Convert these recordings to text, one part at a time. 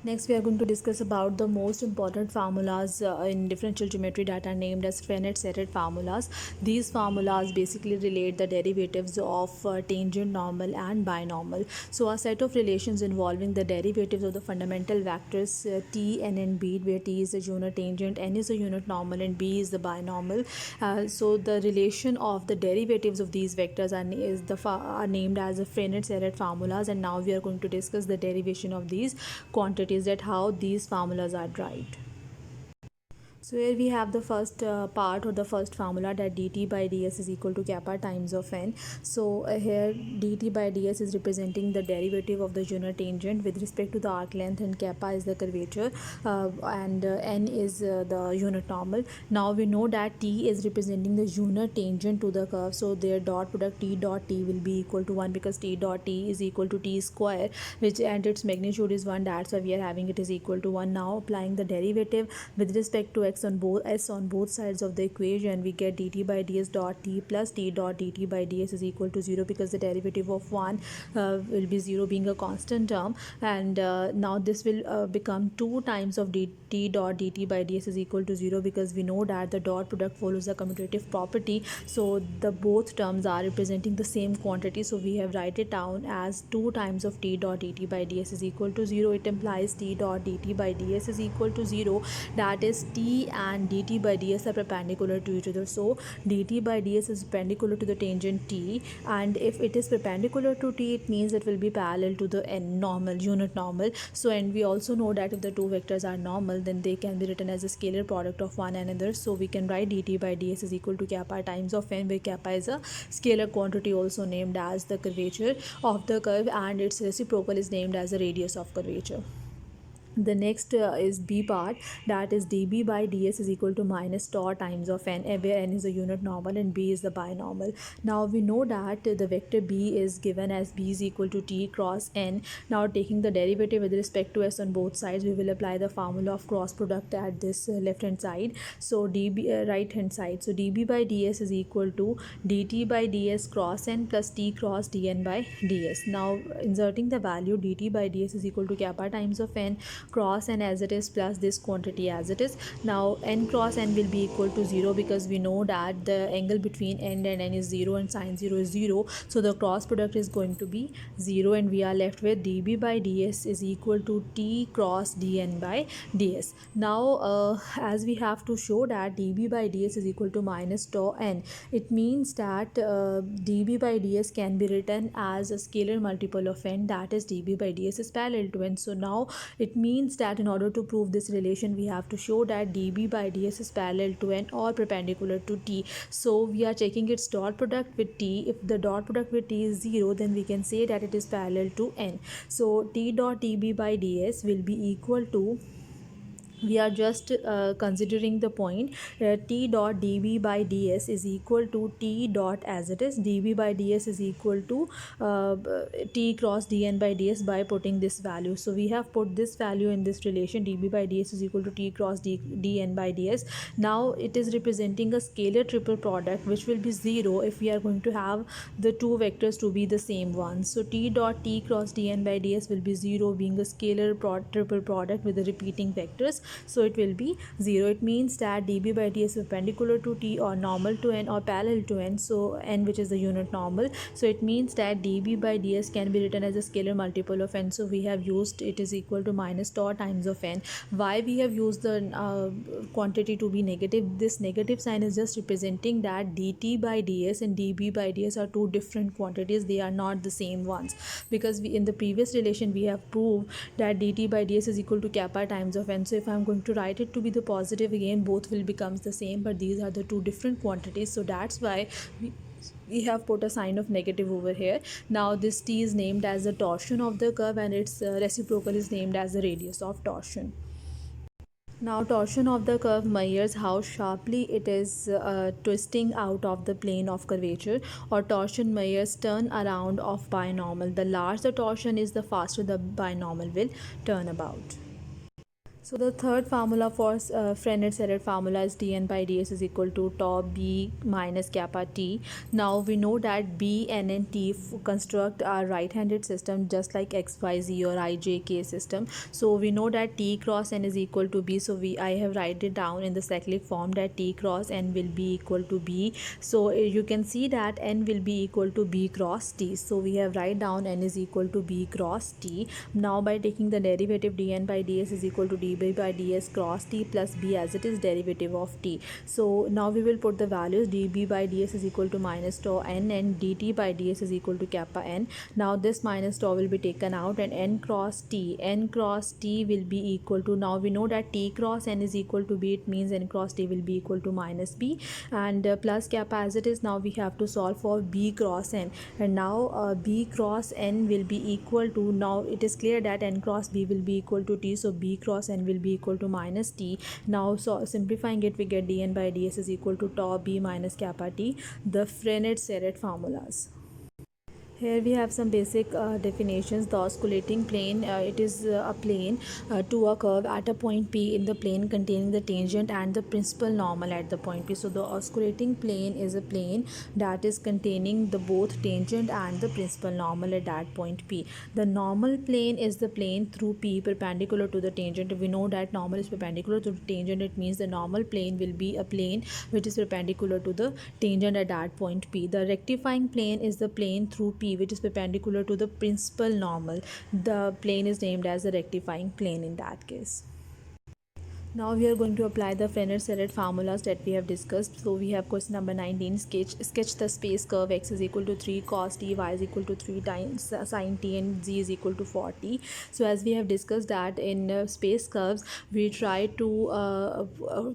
Next, we are going to discuss about the most important formulas in differential geometry that are named as Frenet-Serret formulas. These formulas basically relate the derivatives of tangent, normal, and binormal. So, a set of relations involving the derivatives of the fundamental vectors t, n, and b, where t is a unit tangent, n is a unit normal, and b is the binormal. So, the relation of the derivatives of these vectors are named as the Frenet-Serret formulas, and now we are going to discuss the derivation of these quantities, that how these formulas are derived. So here we have the first part, or the first formula, that dt by ds is equal to kappa times of n. So here dt by ds is representing the derivative of the unit tangent with respect to the arc length, and kappa is the curvature, and n is the unit normal. Now we know that t is representing the unit tangent to the curve, so their dot product t dot t will be equal to 1, because t dot t is equal to t square, which and its magnitude is 1. That's why we are having it is equal to 1. Now applying the derivative with respect to s on both sides of the equation, we get dt by ds dot t plus t dot dt by ds is equal to 0, because the derivative of 1 will be 0, being a constant term, and now this will become 2 times of dt dot dt by ds is equal to 0, because we know that the dot product follows the commutative property, so the both terms are representing the same quantity, so we have write it down as 2 times of t dot dt by ds is equal to 0. It implies t dot dt by ds is equal to 0, that is t and dt by ds are perpendicular to each other. So dt by ds is perpendicular to the tangent t, and if it is perpendicular to t, it means it will be parallel to the n normal, unit normal. So, and we also know that if the two vectors are normal, then they can be written as a scalar product of one another. So we can write dt by ds is equal to kappa times of n, where kappa is a scalar quantity also named as the curvature of the curve, and its reciprocal is named as the radius of curvature. The next is b part, that is db by ds is equal to minus tau times of n, where n is a unit normal and b is the binormal. Now we know that the vector b is given as b is equal to t cross n. Now taking the derivative with respect to s on both sides, we will apply the formula of cross product at this left hand side, so db right hand side. So db by ds is equal to dt by ds cross n plus t cross dn by ds. Now inserting the value dt by ds is equal to kappa times of n cross n as it is plus this quantity as it is. Now n cross n will be equal to 0, because we know that the angle between n and n is 0 and sine 0 is 0, so the cross product is going to be 0, and we are left with db by ds is equal to t cross dn by ds. Now as we have to show that db by ds is equal to minus tau n, it means that db by ds can be written as a scalar multiple of n, that is db by ds is parallel to n. So now it means that in order to prove this relation, we have to show that db by ds is parallel to n or perpendicular to t. So we are checking its dot product with t. If the dot product with t is 0, then we can say that it is parallel to n. So t dot db by ds will be equal to, we are just considering the point, t dot db by ds is equal to t dot as it is, db by ds is equal to t cross dn by ds by putting this value. So we have put this value in this relation, db by ds is equal to t cross dn by ds. Now it is representing a scalar triple product, which will be 0 if we are going to have the two vectors to be the same ones. So t dot t cross dn by ds will be 0, being a scalar triple product with the repeating vectors, so it will be 0. It means that db by ds is perpendicular to t or normal to n or parallel to n, so n, which is the unit normal. So it means that db by ds can be written as a scalar multiple of n, so we have used it is equal to minus tau times of n. Why we have used the quantity to be negative? This negative sign is just representing that dt by ds and db by ds are two different quantities, they are not the same ones, because we, in the previous relation, we have proved that dt by ds is equal to kappa times of n. So if I am going to write it to be the positive, again both will become the same, but these are the two different quantities, so that's why we have put a sign of negative over here. Now this t is named as the torsion of the curve, and its reciprocal is named as the radius of torsion. Now torsion of the curve measures how sharply it is twisting out of the plane of curvature, or torsion measures turn around of binormal. The larger the torsion is, the faster the binormal will turn about. So the third formula for Frenet-Serret formula is dn by ds is equal to tau b minus kappa t. Now we know that b, n and t construct our right-handed system just like x, y, z or I, j, k system. So we know that t cross n is equal to b. So I have write it down in the cyclic form that t cross n will be equal to b. So you can see that n will be equal to b cross t. So we have write down n is equal to b cross t. Now by taking the derivative dn by ds is equal to db by ds cross t plus b as it is derivative of t. So now we will put the values. db by ds is equal to minus tau n and dt by ds is equal to kappa n. Now this minus tau will be taken out and n cross t will be equal to, now we know that t cross n is equal to b, it means n cross t will be equal to minus b, and plus kappa as it is. Now we have to solve for b cross n, and now b cross n will be equal to, now it is clear that n cross b will be equal to t, so b cross n will be equal to minus t. Now so simplifying it, we get dn by ds is equal to tau b minus kappa t, the Frenet-Serret formulas. Here we have some basic definitions. The osculating plane, it is a plane to a curve at a point P in the plane containing the tangent and the principal normal at the point P. So the osculating plane is a plane that is containing the both tangent and the principal normal at that point P. The normal plane is the plane through P perpendicular to the tangent. We know that normal is perpendicular to the tangent. It means the normal plane will be a plane which is perpendicular to the tangent at that point P. The rectifying plane is the plane through P which is perpendicular to the principal normal. The plane is named as the rectifying plane in that case. Now we are going to apply the Frenet-Serret formulas that we have discussed. So we have question number 19. Sketch the space curve x is equal to 3 cos t, y is equal to 3 times sin t, and z is equal to 40. So as we have discussed that in space curves, we try to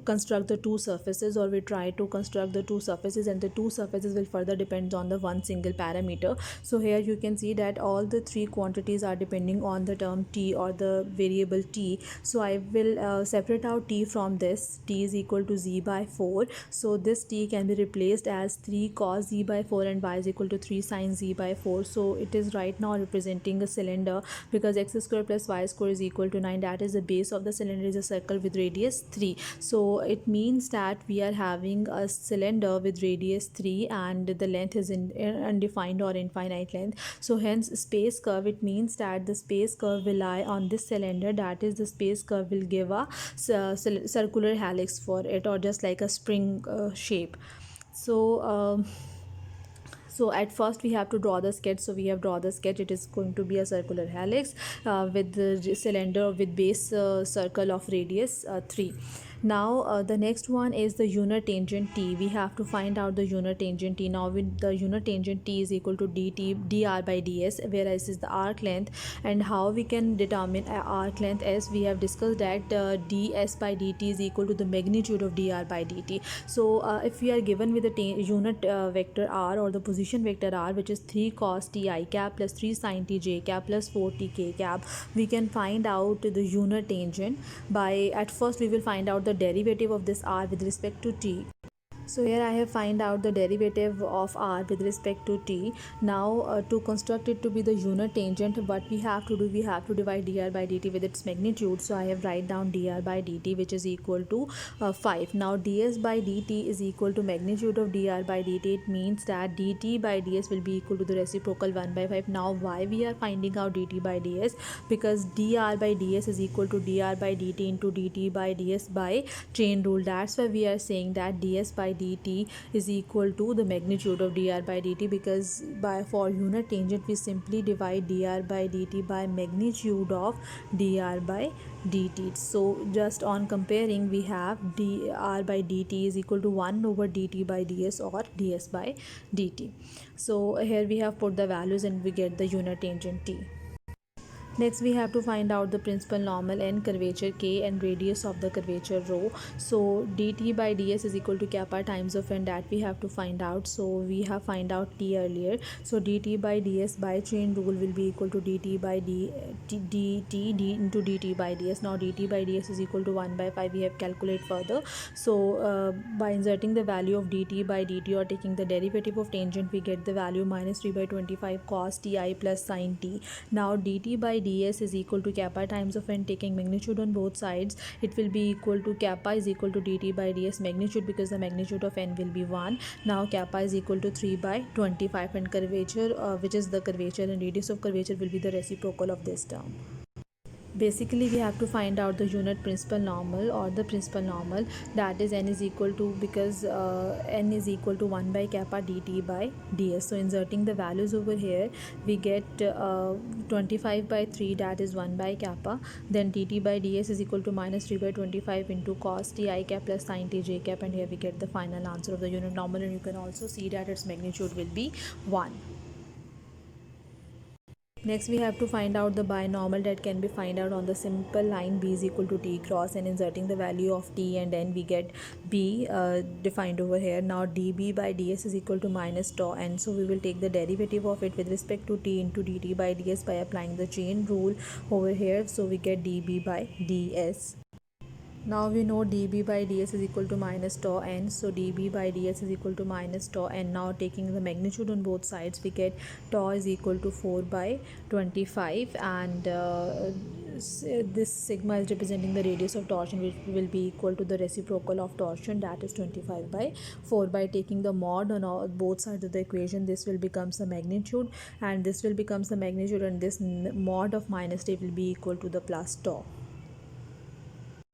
construct the two surfaces, or we try to construct the two surfaces, and the two surfaces will further depend on the one single parameter. So here you can see that all the three quantities are depending on the term t or the variable t. So I will separate out t from this. T is equal to z by 4. So this t can be replaced as 3 cos z by 4 and y is equal to 3 sin z by 4. So it is right now representing a cylinder because x square plus y square is equal to 9. That is the base of the cylinder is a circle with radius 3. So it means that we are having a cylinder with radius 3 and the length is undefined or infinite length. So hence space curve, it means that the space curve will lie on this cylinder. That is, the space curve will give a circular helix for it, or just like a spring shape. So at first we have to draw the sketch. So we have draw the sketch. It is going to be a circular helix with the cylinder with base circle of radius 3. Now the next one is the unit tangent t. We have to find out the unit tangent t. Now with the unit tangent t is equal to dr by ds, whereas is the arc length. And how we can determine arc length, as we have discussed that ds by dt is equal to the magnitude of dr by dt. So if we are given with the unit vector r, or the position vector r, which is 3 cos t I cap plus 3 sin t j cap plus 4 t k cap, we can find out the unit tangent by, at first we will find out the derivative of this r with respect to t. So here I have find out the derivative of r with respect to t. Now to construct it to be the unit tangent, what we have to do, we have to divide dr by dt with its magnitude. So I have write down dr by dt, which is equal to 5. Now ds by dt is equal to magnitude of dr by dt. It means that dt by ds will be equal to the reciprocal 1 by 5. Now why we are finding out dt by ds? Because dr by ds is equal to dr by dt into dt by ds by chain rule. That's why we are saying that ds by dt is equal to the magnitude of dr by dt, because for unit tangent we simply divide dr by dt by magnitude of dr by dt. So just on comparing, we have dr by dt is equal to 1 over dt by ds or ds by dt. So here we have put the values and we get the unit tangent t. Next we have to find out the principal normal and curvature k and radius of the curvature rho. So dt by ds is equal to kappa times of n, that we have to find out. So we have find out t earlier. So dt by ds by chain rule will be equal to dt by dt into dt by ds. Now dt by ds is equal to 1 by 5. We have calculate further. So by inserting the value of dt by dt or taking the derivative of tangent, we get the value minus 3 by 25 cos ti plus sin t. Now dt by ds is equal to kappa times of n, taking magnitude on both sides, it will be equal to kappa is equal to dt by ds magnitude, because the magnitude of n will be 1. Now kappa is equal to 3 by 25, and curvature, which is the curvature and radius of curvature, will be the reciprocal of this term. Basically we have to find out the unit principal normal or the principal normal, that is n is equal to, because n is equal to 1 by kappa dt by ds. So inserting the values over here, we get 25 by 3, that is 1 by kappa, then dt by ds is equal to minus 3 by 25 into cos t I cap plus sin t j cap, and here we get the final answer of the unit normal, and you can also see that its magnitude will be 1. Next we have to find out the binomial that can be find out on the simple line b is equal to t cross, and inserting the value of t and n, we get b defined over here. Now db by ds is equal to minus tau n, so we will take the derivative of it with respect to t into dt by ds by applying the chain rule over here, so we get db by ds. Now we know dB by ds is equal to minus tau n, so dB by ds is equal to minus tau n. Now taking the magnitude on both sides, we get tau is equal to 4 by 25, and this sigma is representing the radius of torsion, which will be equal to the reciprocal of torsion, that is 25 by 4. By taking the mod on both sides of the equation, this will becomes the magnitude, and this will becomes the magnitude, and this mod of minus t will be equal to the plus tau.